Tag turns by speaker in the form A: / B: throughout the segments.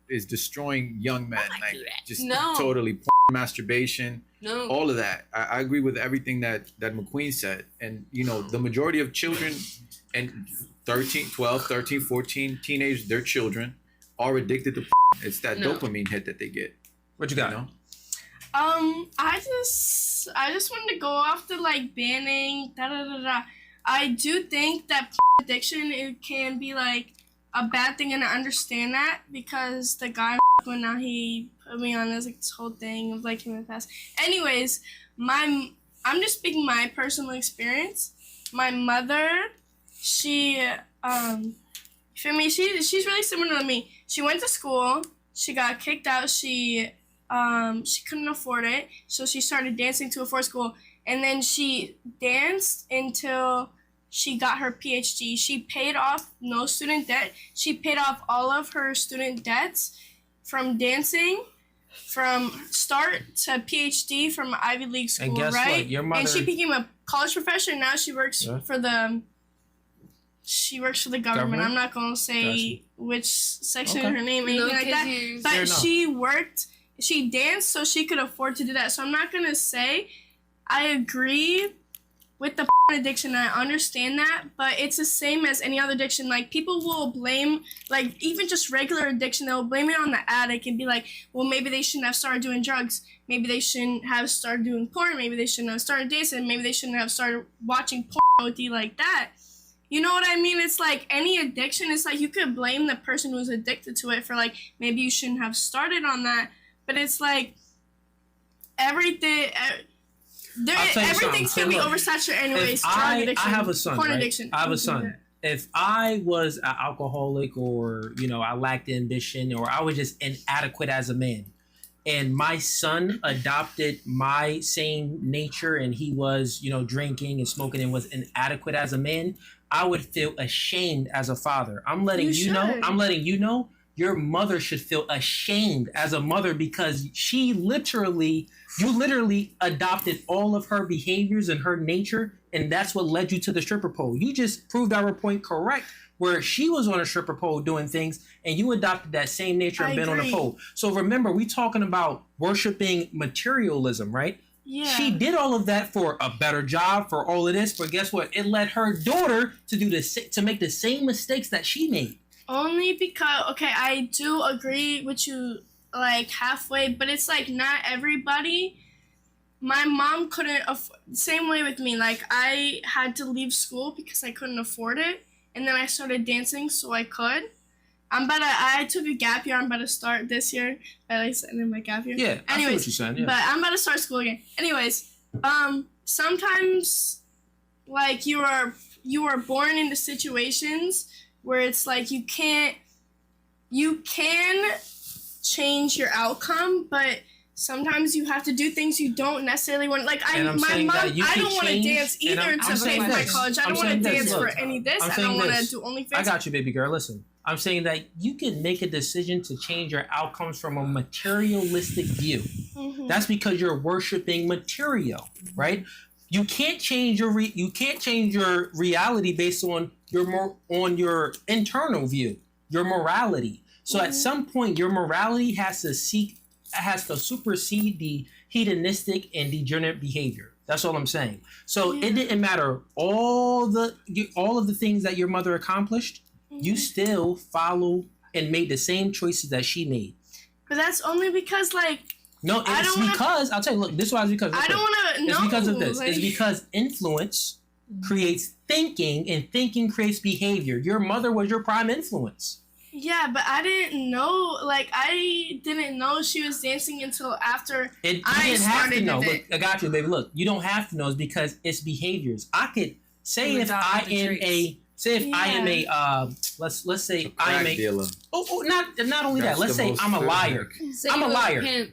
A: is destroying young men. Like just
B: No.
A: totally masturbation.
B: No.
A: All of that. I agree with everything that McQueen said. And you know, the majority of children and 12, 13, 14 teenagers, they're children, are addicted to it's that dopamine hit that they get.
C: What you got?
A: You know?
D: I just wanted to go off the like banning I do think that addiction, it can be like a bad thing, and I understand that because the guy when now he put me on this whole thing of like him in the past. Anyways, I'm just speaking my personal experience. My mother, she for me, she's really similar to me. She went to school, she got kicked out, she couldn't afford it, so she started dancing to afford school, and then she danced until she got her PhD. She paid off no student debt. She paid off all of her student debts from dancing, from start to PhD from Ivy League school,
C: and guess
D: right?
C: what? Your mother...
D: And she became a college professor. Now she works for the government. I'm not gonna say which section of her name, anything like that. But she danced so she could afford to do that. So I'm not gonna say I agree with the addiction. I understand that, but it's the same as any other addiction. Like, people will blame, like, even just regular addiction, they'll blame it on the addict and be like, well, maybe they shouldn't have started doing drugs. Maybe they shouldn't have started doing porn. Maybe they shouldn't have started dancing. Maybe they shouldn't have started watching porn like that. You know what I mean? It's like any addiction, it's like you could blame the person who's addicted to it for like, maybe you shouldn't have started on that. But it's like everything... everything's gonna be oversaturated anyways. Drug addiction,
C: I have a son.
D: Porn
C: right?
D: addiction.
C: I have a son. If I was an alcoholic, or I lacked ambition, or I was just inadequate as a man, and my son adopted my same nature, and he was drinking and smoking and was inadequate as a man, I would feel ashamed as a father. I'm letting you know. Your mother should feel ashamed as a mother, because you literally adopted all of her behaviors and her nature, and that's what led you to the stripper pole. You just proved our point correct, where she was on a stripper pole doing things, and you adopted that same nature and been on the pole. So remember, we talking about worshiping materialism, right? Yeah. She did all of that for a better job, for all of this, but guess what? It led her daughter to make the same mistakes that she made.
D: Only because, okay, I do agree with you, like, halfway, but it's, like, not everybody. My mom couldn't same way with me. Like, I had to leave school because I couldn't afford it, and then I started dancing so I could. I took a gap year. I'm about to start this year. I like ending my gap year.
C: Yeah, I feel what you're saying, yeah.
D: But I'm about to start school again. Anyways, sometimes, like, you are born into situations where it's like you can change your outcome, but sometimes you have to do things you don't necessarily want. Like, I don't want to dance either to pay for my college. I don't want to dance for any of this. I don't want to do OnlyFans.
C: I got you, baby girl. Listen, I'm saying that you can make a decision to change your outcomes from a materialistic view. Mm-hmm. That's because you're worshiping material, right? You can't change your reality based on your internal view, your morality. So at some point, your morality has to supersede the hedonistic and degenerate behavior. That's all I'm saying. So it didn't matter all of the things that your mother accomplished. Mm-hmm. You still follow and made the same choices that she made.
D: But that's only because, like,
C: no, I'll tell you, look, this is why it's because...
D: I don't want to know.
C: It's because of this. Like, it's because influence creates thinking, and thinking creates behavior. Your mother was your prime influence.
D: Yeah, but I didn't know she was dancing until after I started to.
C: Look, I got you, baby. Look, you don't have to know. It's because it's behaviors. I could say let's say I am a dealer. Not only that. Let's say I'm a liar. I'm a liar.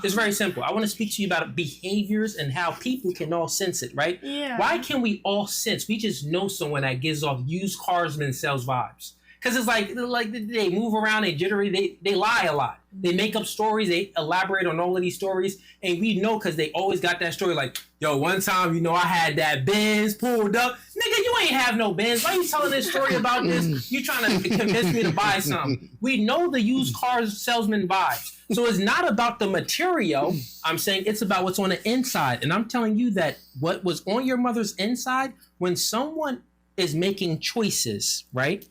C: It's very simple. I want to speak to you about behaviors and how people can all sense it, right?
D: Yeah.
C: Why can we all sense? We just know someone that gives off used carsman sales vibes. Because it's like they move around, they jittery, they lie a lot. They make up stories, they elaborate on all of these stories, and we know because they always got that story like, yo, one time, you know, I had that Benz pulled up. Nigga, you ain't have no Benz. Why you telling this story about this? You trying to convince me to buy something. We know the used car salesman vibes. So it's not about the material. I'm saying it's about what's on the inside. And I'm telling you that what was on your mother's inside, when someone is making choices, right?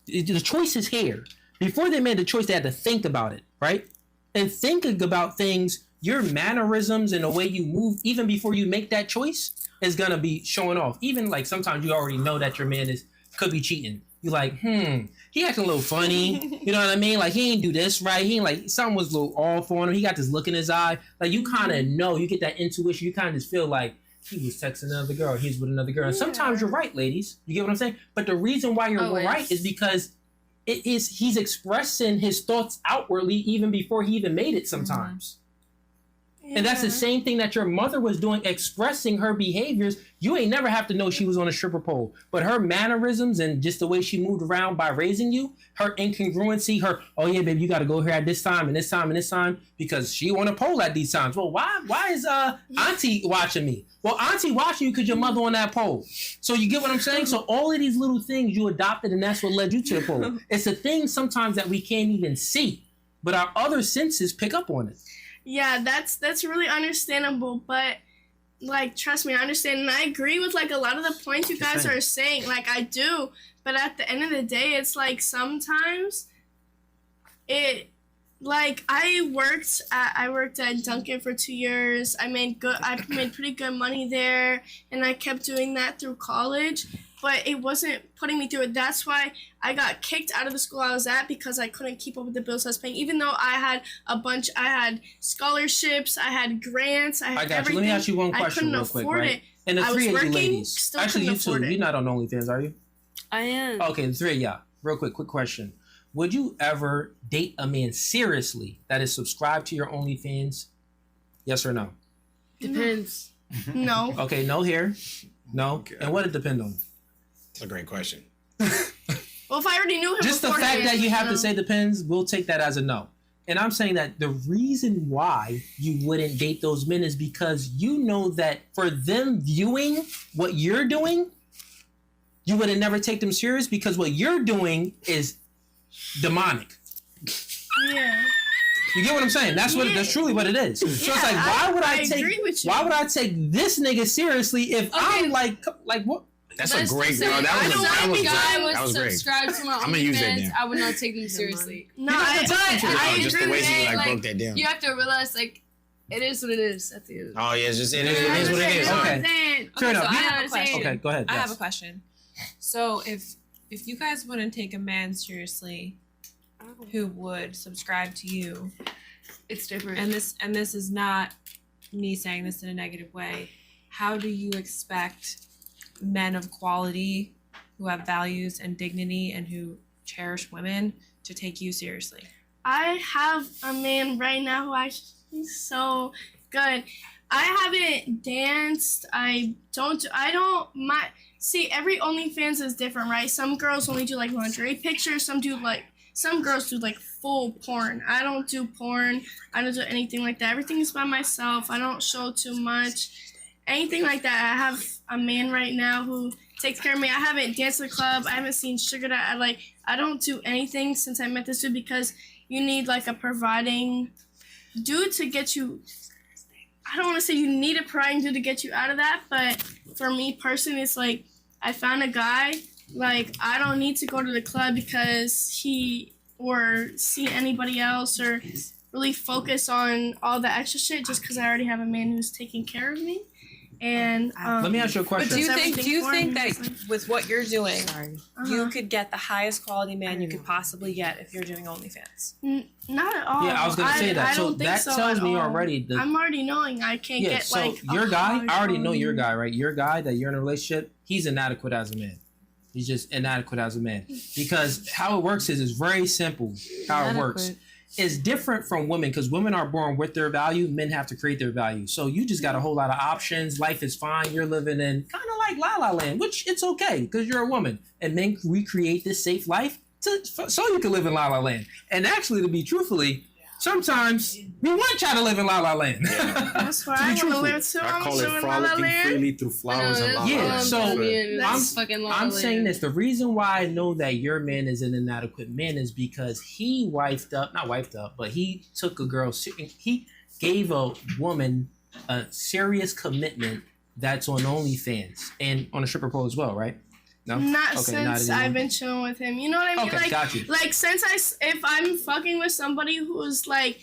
C: The choice is here. Before they made the choice, they had to think about it, right? And thinking about things, your mannerisms and the way you move, even before you make that choice, is gonna be showing off. Even like sometimes you already know that your man could be cheating. You're like, he acting a little funny. You know what I mean? Like, he ain't do this right. He ain't like, something was a little off on him. He got this look in his eye. Like, you kind of know. You get that intuition. You kind of just feel like he was texting another girl. He's with another girl. And sometimes you're right, ladies. You get what I'm saying? But the reason why you're right is because he's expressing his thoughts outwardly even before he even made it sometimes. Yeah. And that's the same thing that your mother was doing, expressing her behaviors. You ain't never have to know she was on a stripper pole. But her mannerisms and just the way she moved around by raising you, her incongruency, her, oh yeah, baby, you got to go here at this time and this time and this time because she on a pole at these times. Well, why is Auntie watching me? Well, Auntie watching you because your mother on that pole. So you get what I'm saying? So all of these little things you adopted and that's what led you to the pole. It's a thing sometimes that we can't even see, but our other senses pick up on it.
D: Yeah, that's really understandable, but like, trust me, I understand, and I agree with like a lot of the points you guys are saying. Like, I do, but at the end of the day, it's like sometimes it, like, I worked at Dunkin' for 2 years. I made pretty good money there, and I kept doing that through college. But it wasn't putting me through it. That's why I got kicked out of the school I was at, because I couldn't keep up with the bills I was paying. Even though I had scholarships, I had grants, I had everything.
C: Let me ask you one question real quick, right? And the three of you ladies, actually you two, you're not on OnlyFans, are you?
B: I am.
C: Okay, the three of y'all. Real quick question. Would you ever date a man seriously that is subscribed to your OnlyFans? Yes or no?
B: Depends.
D: No.
C: Okay, no here. No.
A: Okay.
C: And what it depend on?
E: That's a great question.
D: Well, if I already knew him
C: just the fact that you have to say depends, we'll take that as a no. And I'm saying that the reason why you wouldn't date those men is because you know that for them viewing what you're doing, you would have never take them serious because what you're doing is demonic.
D: Yeah.
C: You get what I'm saying? That's truly what it is. So it's like, why would I take this nigga seriously if I'm like what?
E: That's a great.
B: That was
E: great.
B: Subscribed to my
E: I'm gonna use that.
B: OnlyFans, I would not take them seriously.
D: No, I
E: just
D: agree
E: the way
D: with
E: she
D: it.
E: like broke that down.
B: You have to realize, like, it is what it is at the end.
E: Oh yeah, it is what it is.
C: Okay. Fair enough.
B: So I have a question.
C: Okay, go ahead.
F: I
C: Yes.
F: have a question. So if you guys wouldn't take a man seriously who would subscribe to you,
B: It's different.
F: and this is not me saying this in a negative way, how do you expect men of quality who have values and dignity and who cherish women to take you seriously?
D: I have a man right now who he's so good. I haven't danced. See, every OnlyFans is different, right? Some girls only do like lingerie pictures. Some girls do like full porn. I don't do porn. I don't do anything like that. Everything is by myself. I don't show too much. Anything like that. I have a man right now who takes care of me. I haven't danced at the club. I haven't seen Sugar Daddy. I don't do anything since I met this dude because you need like a providing dude to get you. I don't want to say you need a providing dude to get you out of that, but for me personally, it's like I found a guy. Like, I don't need to go to the club because or see anybody else or really focus on all the extra shit just because I already have a man who's taking care of me. And
C: let me ask you a question.
F: But do you think that
D: like,
F: with what you're doing, you could get the highest quality man you could possibly get if you're doing OnlyFans?
D: Not at all.
C: Yeah, I was gonna say that.
D: I
C: So
D: don't think
C: that
D: so
C: tells
D: at
C: me
D: all.
C: already.
D: I'm already knowing I can't get
C: so
D: like
C: your guy. I already know your
D: quality.
C: guy, right? Your guy that you're in a relationship. He's inadequate as a man. He's just inadequate as a man because how it works is very simple. How it works. It's different from women because women are born with their value. Men have to create their value. So you just got a whole lot of options. Life is fine. You're living in kind of like La La Land, which it's okay because you're a woman. And men recreate this safe life so you can live in La La Land. And actually, to be truthfully, sometimes we want y'all to live in La La Land.
D: That's where I want to live too.
A: I
D: I'm
A: call
D: doing
A: it
D: La La
A: frolicking
D: Land.
A: freely through flowers and La La
C: Yeah,
A: Land.
C: so
B: I'm
C: saying this. The reason why I know that your man is an inadequate man is because he not wifed up, but he took a girl, he gave a woman a serious commitment that's on OnlyFans and on a stripper pole as well, right? No?
D: Not
C: Okay,
D: since
C: not
D: I've been chilling with him. You know what I mean?
C: Okay,
D: like,
C: got you.
D: like since if I'm fucking with somebody who's like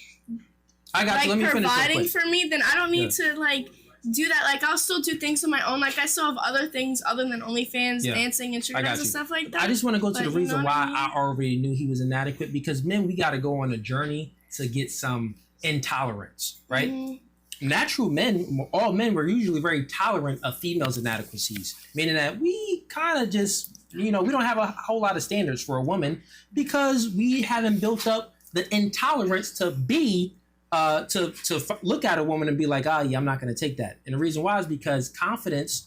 C: I got you. Let me finish real
D: providing
C: quick.
D: for me, then I don't need to like do that. Like I'll still do things on my own. Like I still have other things other than OnlyFans, dancing and
C: I got
D: and
C: you.
D: stuff like that.
C: I just want to go to
D: But
C: the
D: you
C: reason
D: know what
C: why
D: I mean?
C: I already knew he was inadequate, because men, we got to go on a journey to get some intolerance, right?
D: Mhm.
C: Natural men, all men were usually very tolerant of females' inadequacies, meaning that we kind of just, we don't have a whole lot of standards for a woman because we haven't built up the intolerance to be, look at a woman and be like, oh yeah, I'm not going to take that. And the reason why is because competence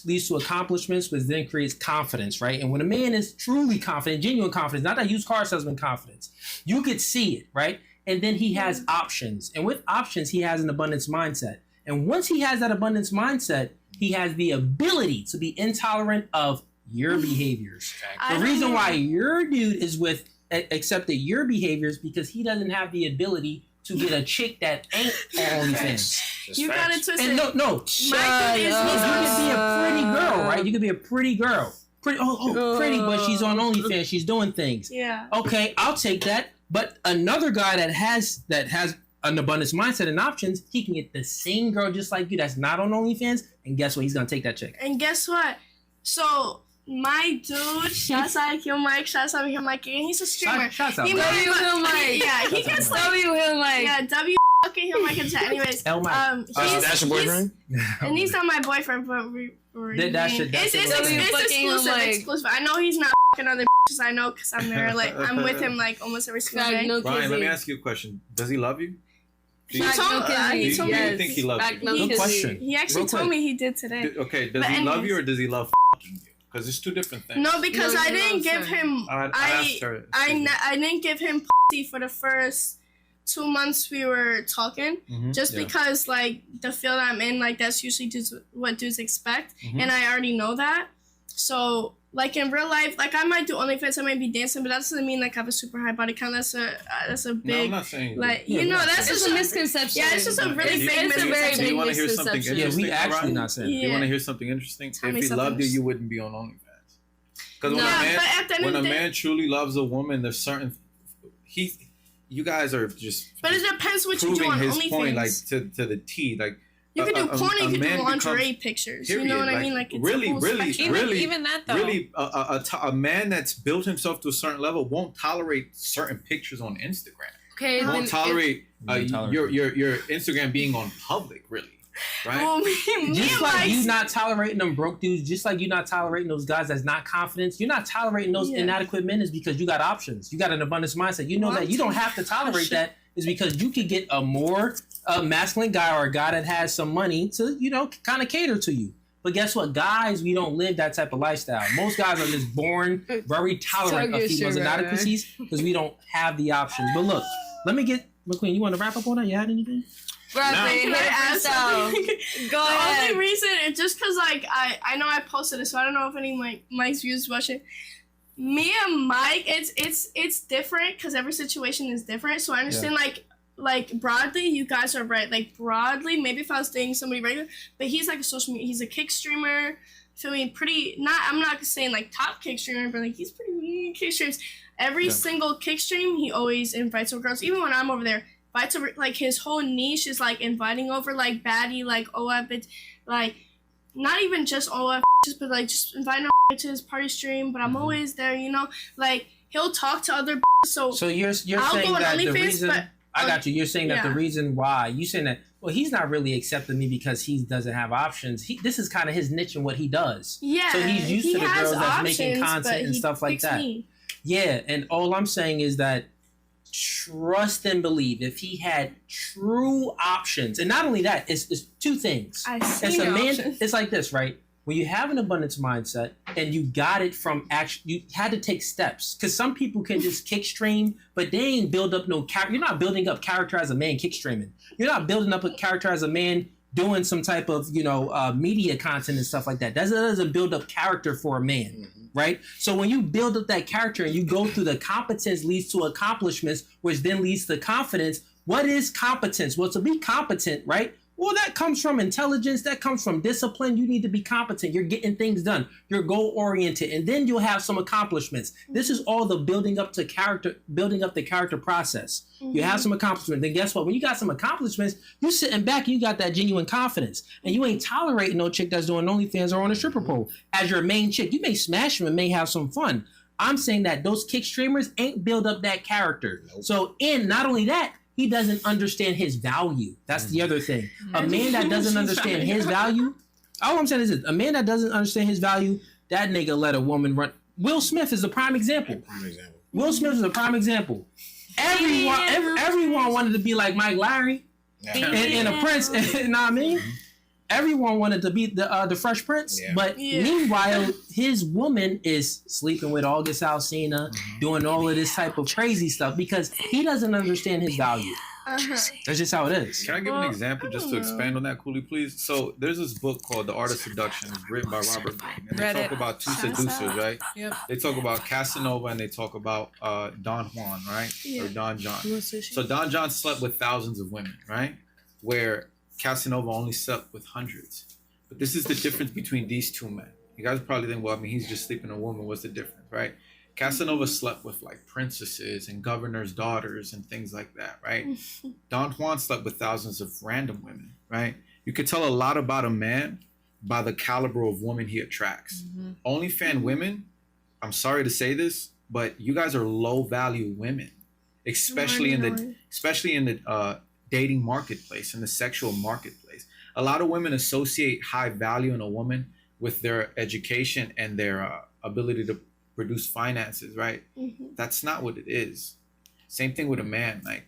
C: leads to accomplishments, which then creates confidence, right? And when a man is truly confident, genuine confidence, not that used car salesman confidence, you could see it, right? And then he has options. And with options, he has an abundance mindset. And once he has that abundance mindset, he has the ability to be intolerant of your behaviors. The reason why your dude is accepted your behaviors because he doesn't have the ability to get a chick that ain't on OnlyFans.
D: You got it twisted.
C: And no,
D: My thing is,
C: you could be a pretty girl, right? You could be a pretty girl. Pretty, pretty, but she's on OnlyFans. She's doing things.
D: Yeah.
C: Okay, I'll take that. But another guy that has an abundance mindset and options, he can get the same girl just like you that's not on OnlyFans, and guess what? He's gonna take that chick.
D: And guess what? So my dude, shouts out Hill Mike, shouts out Hill Mike, and he's a streamer.
C: Shouts out,
D: He
C: Mike.
D: might-
B: Hill Mike.
D: Yeah, he gets like
B: W Hill Mike.
D: yeah, W fucking Hill Mike in chat. Anyways,
C: L Mike.
E: That's your boyfriend?
D: and he's not my boyfriend, but
C: That's your-
D: it's
B: W fucking Hill
D: exclusive.
B: Mike.
D: Exclusive. I know he's not fucking other bitches. I know because I'm there. Like I'm with him like almost every single
B: Fact,
D: day.
B: no
A: Brian, let me
B: kizzy.
A: ask you a question. Does he love you?
D: He
B: Fact,
D: told-
B: no kizzy.
D: he told me-
A: Do you
B: Yes.
A: think he loves
B: Fact,
A: you?
B: no
C: Good
B: kizzy.
C: question.
D: He actually
C: Real
D: told
C: quick.
D: me he did today.
A: Okay, does
D: But
A: he love
D: anyways.
A: you or does he love you? Because it's two different things.
D: No, because
B: No,
D: I
B: he
D: didn't
B: loves
D: give
B: her.
D: him.
A: I asked her.
D: I didn't give him pussy for the first 2 months we were talking,
A: Mhm,
D: just
A: yeah.
D: because like the field I'm in, like that's usually what dudes expect,
A: Mhm.
D: and I already know that. So like in real life, like I might do OnlyFans, I might be dancing, but that doesn't mean like I have a super high body count. That's a
A: No, I'm
D: big
A: not saying
D: like
C: Yeah,
D: you know
C: we're not
D: that's
C: saying
B: It's
D: just
B: a
D: a
B: misconception.
D: Yeah, it's just a really
A: It's-
D: big
B: it's a very
D: misconception.
A: Do you
B: big
A: want to hear something
B: misconception.
C: Yeah,
A: interesting?
C: we actually
A: Ryan?
C: not saying.
A: Do you
D: Yeah.
A: want to hear something interesting?
D: Tell
A: If
D: me
A: he
D: something
A: loved you, you
D: interesting.
A: wouldn't be on OnlyFans. Because
B: No.
D: Yeah, but at the end
A: when
D: of
A: a
D: the day,
A: man truly loves a woman, there's certain you guys are just
D: but it depends what you do
A: proving
D: on
A: his
D: OnlyFans.
A: point like to the T. Like
D: you could do porn,
A: a
D: you could do
A: man
D: lingerie
A: becomes-
D: pictures.
A: period,
D: You know what I
A: like,
D: mean? Like it's
A: really,
D: a whole
A: really,
D: spectrum.
A: really,
F: Even that though.
A: really, a man that's built himself to a certain level won't tolerate certain pictures on Instagram.
B: Okay, then
A: Won't tolerate
C: Won't tolerate.
A: your Instagram being on public, really, right?
D: Well, me
C: Just
D: and
C: like
D: Mike's-
C: you not tolerating them broke dudes, just like you not tolerating those guys that's not confident, you're not tolerating those
D: Yeah.
C: inadequate men is because you got options. You got an abundance mindset. You know
D: Well,
C: that you don't have to tolerate that is because you could get a more masculine guy or a guy that has some money to, kind of cater to you. But guess what? Guys, we don't live that type of lifestyle. Most guys are just born very tolerant
B: Talk
C: of
B: your
C: females'
B: shit, right,
C: inadequacies because we don't have the options. But look, let me get, McQueen, you want to wrap up on that? You had anything?
B: Rapid,
A: No.
D: Can I
B: hit
D: add
B: it yourself.
D: something?
B: Go
D: The
B: ahead.
D: only reason is just because like I know I posted it, so I don't know if any Mike's views watch it. Me and Mike, it's different because every situation is different. So I understand like broadly, you guys are right. Like broadly, maybe if I was dating somebody regular, but he's like a social media, he's a kick streamer. So he pretty I'm not saying like top kick streamer, but like he's pretty kick streams. Every single kick stream, he always invites over girls. Even when I'm over there, invites over like his whole niche is like inviting over like baddie, like OF bitch, like not even just OF bitches, but like just inviting over to his party stream. But I'm always there, like he'll talk to other bitches,
C: So you're
D: I'll
C: saying
D: go on
C: that the
D: OnlyFans,
C: reason
D: but
C: I got you. You're saying that the
D: yeah.
C: reason why you saying that he's not really accepting me because he doesn't have options. This is kind of his niche and what he does.
D: yeah,
C: So he's used
D: he
C: to the
D: has
C: girls that's making
D: options,
C: content
D: but
C: and
D: he
C: stuff like
D: picks
C: that.
D: me.
C: Yeah, and all I'm saying is that trust and believe. If he had true options, and not only that, it's two things.
D: I see
C: It's a
D: no
C: man.
D: options.
C: It's like this, right? when you have an abundance mindset and you got it from you had to take steps, because some people can just kick stream, but they ain't build up no character. You're not building up character as a man kick streaming. You're not building up a character as a man doing some type of media content and stuff like that. That doesn't build up character for a man, right? So when you build up that character and you go through the competence leads to accomplishments, which then leads to confidence. What is competence? Well, to be competent, right? Well, that comes from intelligence. That comes from discipline. You need to be competent. You're getting things done. You're goal-oriented. And then you'll have some accomplishments. This is all the building up the character process. You have some accomplishments. Then guess what? When you got some accomplishments, you sitting back and you got that genuine confidence. And you ain't tolerating no chick that's doing OnlyFans or on a stripper pole as your main chick. You may smash them and may have some fun. I'm saying that those kick streamers ain't build up that character. So, and not only that, he doesn't understand his value. That's the other thing. A man that doesn't understand his value, all I'm saying is this, a man that doesn't understand his value, that nigga let a woman run. Will Smith is a prime example. Will Smith is a prime example. Everyone wanted to be like Mike Larry and a Prince, you know what I mean? Everyone wanted to be the Fresh Prince, but meanwhile, his woman is sleeping with August Alsina, doing all of this type of crazy stuff because he doesn't understand his value. That's just how it is.
A: Can I give an example just to expand on that, Cooley, please? So there's this book called The Art of Seduction, written by Robert Greene, and they talk about two seducers, right?
F: Yep.
A: They talk about Casanova and they talk about Don Juan, right? Or Don John. So Don John slept with thousands of women, right? Where Casanova only slept with hundreds. But this is the difference between these two men. You guys probably think, well, I mean, he's just sleeping with a woman. What's the difference, right? Casanova slept with like princesses and governors' daughters and things like that, right? Don Juan slept with thousands of random women, right? You could tell a lot about a man by the caliber of woman he attracts. OnlyFans women, I'm sorry to say this, but you guys are low value women, especially in the dating marketplace, in the sexual marketplace. A lot of women associate high value in a woman with their education and their ability to produce finances, right? That's not what it is. Same thing with a man. Like,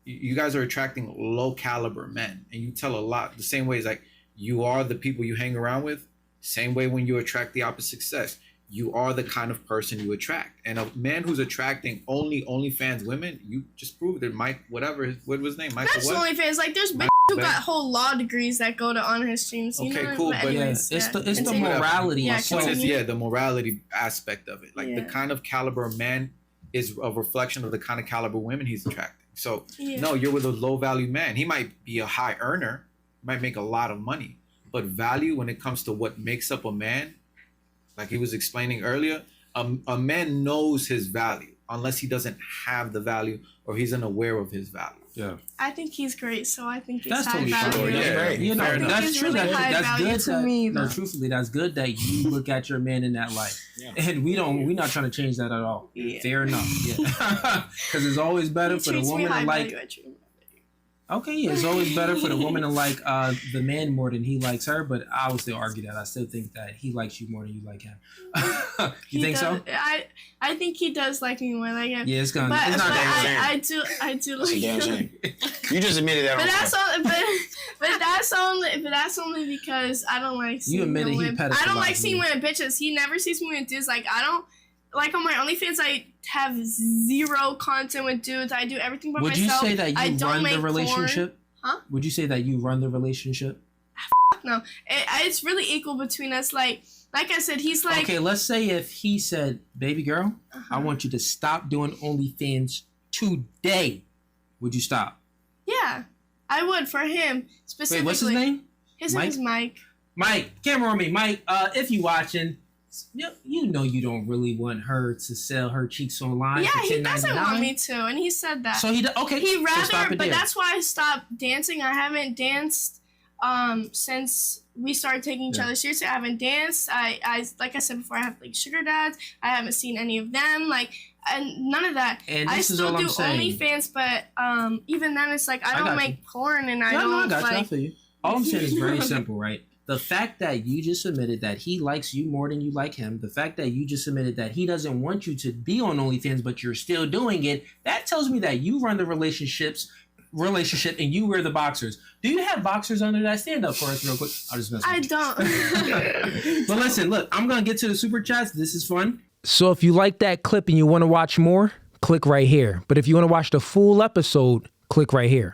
A: you guys are attracting low caliber men, and you tell a lot. The same way as like you are the people you hang around with. Same way when you attract the opposite sex, you are the kind of person you attract. And a man who's attracting OnlyFans women, you just proved it. Mike, what was his name? Michael
D: That's
A: what?
D: OnlyFans. Like, there's bitches who got whole law degrees that go to on his streams. You
A: Okay,
D: know?
A: cool,
D: But
A: but
D: anyways,
C: it's the morality.
D: Yeah,
C: So,
A: The morality aspect of it. Like the
D: Yeah.
A: kind of caliber of man is a reflection of the kind of caliber of women he's attracting. So no, you're with a low value man. He might be a high earner, might make a lot of money, but value when it comes to what makes up a man, like he was explaining earlier, a man knows his value unless he doesn't have the value or he's unaware of his value.
C: yeah.
D: I think he's great, so I think he's
C: That's
D: high
C: totally
D: value.
C: true.
A: Yeah,
E: great.
C: You know,
A: Fair enough.
C: that's
D: He's
C: true.
D: really high
C: That's
D: value
C: good.
D: to me,
C: No,
D: though.
C: truthfully, that's good that you look at your man in that light.
E: Yeah.
C: And we're not trying to change that at all.
D: Yeah.
C: Fair enough. Yeah. Because it's always better
D: He
C: for the
D: treats me
C: woman
D: high
C: to like.
D: value, I treat him.
C: Okay, yeah, it's always better for the woman to like the man more than he likes her. But I would still argue that. I still think that he likes you more than you like him. You
D: He
C: think so?
D: does- I think he does like me more. Like,
C: Yeah, it's gonna.
D: but,
C: It's not
D: but
C: gonna.
D: I do
E: That's a
D: like
E: damn
D: him.
E: shame. You just admitted that
D: But
E: on
D: that's
E: camera.
D: but that's only because I don't like seeing
C: admitted he
D: women. I don't like
C: pedestalized
D: seeing
C: me.
D: women bitches. He never sees me with dudes. Like, I don't like on my OnlyFans. I have zero content with dudes. I do everything by
C: Would you
D: myself.
C: say that
D: I
C: you
D: don't
C: run
D: make
C: the relationship?
D: Huh?
C: Would you say that you run the relationship?
D: No, it's really equal between us. Like I said, he's like,
C: Okay, let's say if he said, "Baby girl,
D: uh-huh.
C: I want you to stop doing OnlyFans today." Would you stop?
D: Yeah, I would for him specifically.
C: Wait, what's his name?
D: His
C: Mike?
D: name is Mike.
C: Mike, camera on me. Mike, if you watching, you know you don't really want her to sell her cheeks online.
D: Yeah,
C: for
D: he doesn't want
C: $10.99.
D: me to, and he said that.
C: So okay.
D: He
C: so stop
D: rather,
C: it
D: but
C: there.
D: that's why I stopped dancing. I haven't danced since we started taking each
C: Yeah.
D: other seriously. I haven't danced. I like I said before, I have like sugar dads. I haven't seen any of them. Like, and none of that.
C: And
D: I
C: this is
D: still
C: all
D: do
C: I'm saying.
D: OnlyFans, but even then, it's like I
C: got
D: don't
C: you.
D: make porn, and I
C: No,
D: don't
C: I got you. I
D: like.
C: feel you. All I'm saying is very simple, right? The fact that you just admitted that he likes you more than you like him, the fact that you just admitted that he doesn't want you to be on OnlyFans, but you're still doing it, that tells me that you run the relationships relationship and you wear the boxers. Do you have boxers under that? Stand up for us real quick. I'll just mess with
D: I
C: you.
D: don't.
C: But listen, look, I'm going to get to the super chats. This is fun. So if you like that clip and you want to watch more, click right here. But if you want to watch the full episode, click right here.